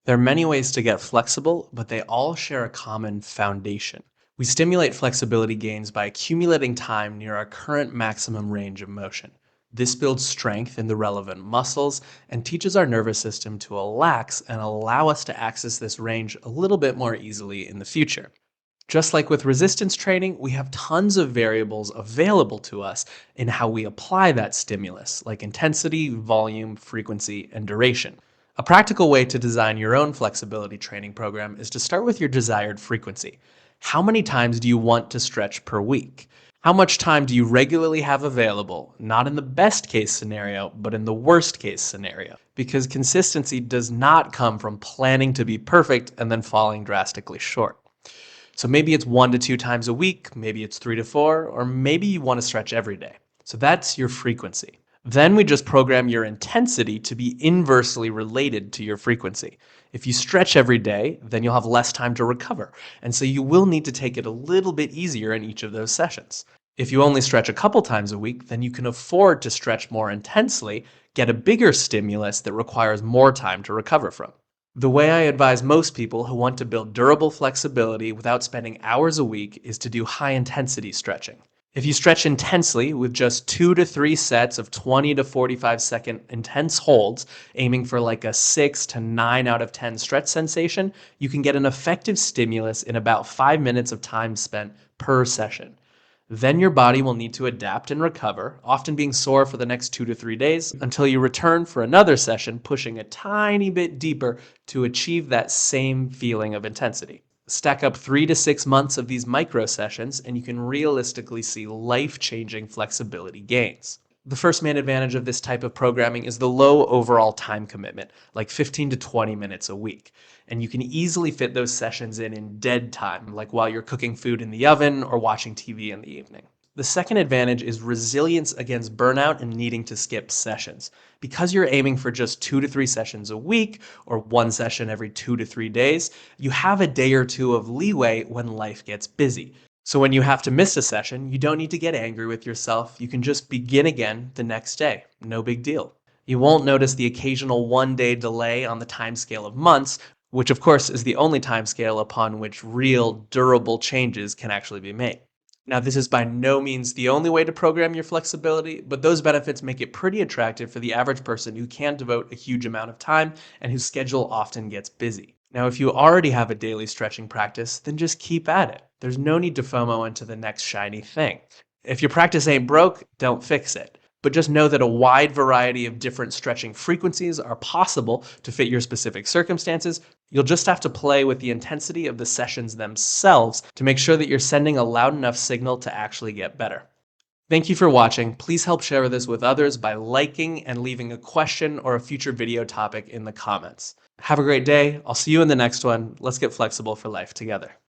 There are many ways to get flexible, but they all share a common foundation. We stimulate flexibility gains by accumulating time near our current maximum range of motion. This builds strength in the relevant muscles and teaches our nervous system to relax and allow us to access this range a little bit more easily in the future. Just like with resistance training, we have tons of variables available to us in how we apply that stimulus, like intensity, volume, frequency, and duration. A practical way to design your own flexibility training program is to start with your desired frequency. How many times do you want to stretch per week? How much time do you regularly have available, not in the best case scenario, but in the worst case scenario? Because consistency does not come from planning to be perfect and then falling drastically short. So maybe it's 1 to 2 times a week, maybe it's 3 to 4, or maybe you want to stretch every day. So that's your frequency. Then we just program your intensity to be inversely related to your frequency. If you stretch every day, then you'll have less time to recover, and so you will need to take it a little bit easier in each of those sessions. If you only stretch a couple times a week, then you can afford to stretch more intensely, get a bigger stimulus that requires more time to recover from. The way I advise most people who want to build durable flexibility without spending hours a week is to do high intensity stretching. If you stretch intensely with just 2 to 3 sets of 20 to 45-second intense holds, aiming for like a 6 to 9 out of 10 stretch sensation, you can get an effective stimulus in about 5 minutes of time spent per session. Then your body will need to adapt and recover, often being sore for the next 2 to 3 days, until you return for another session, pushing a tiny bit deeper to achieve that same feeling of intensity. Stack up 3 to 6 months of these micro sessions, and you can realistically see life-changing flexibility gains. The first main advantage of this type of programming is the low overall time commitment, like 15 to 20 minutes a week. And you can easily fit those sessions in dead time, like while you're cooking food in the oven or watching TV in the evening. The second advantage is resilience against burnout and needing to skip sessions. Because you're aiming for just 2 to 3 sessions a week or one session every 2 to 3 days, you have a day or two of leeway when life gets busy. So when you have to miss a session, you don't need to get angry with yourself. You can just begin again the next day. No big deal. You won't notice the occasional one-day delay on the timescale of months, which of course is the only timescale upon which real, durable changes can actually be made. Now, this is by no means the only way to program your flexibility, but those benefits make it pretty attractive for the average person who can't devote a huge amount of time and whose schedule often gets busy. Now, if you already have a daily stretching practice, then just keep at it. There's no need to FOMO into the next shiny thing. If your practice ain't broke, don't fix it. But just know that a wide variety of different stretching frequencies are possible to fit your specific circumstances. You'll just have to play with the intensity of the sessions themselves to make sure that you're sending a loud enough signal to actually get better. Thank you for watching. Please help share this with others by liking and leaving a question or a future video topic in the comments. Have a great day. I'll see you in the next one. Let's get flexible for life together.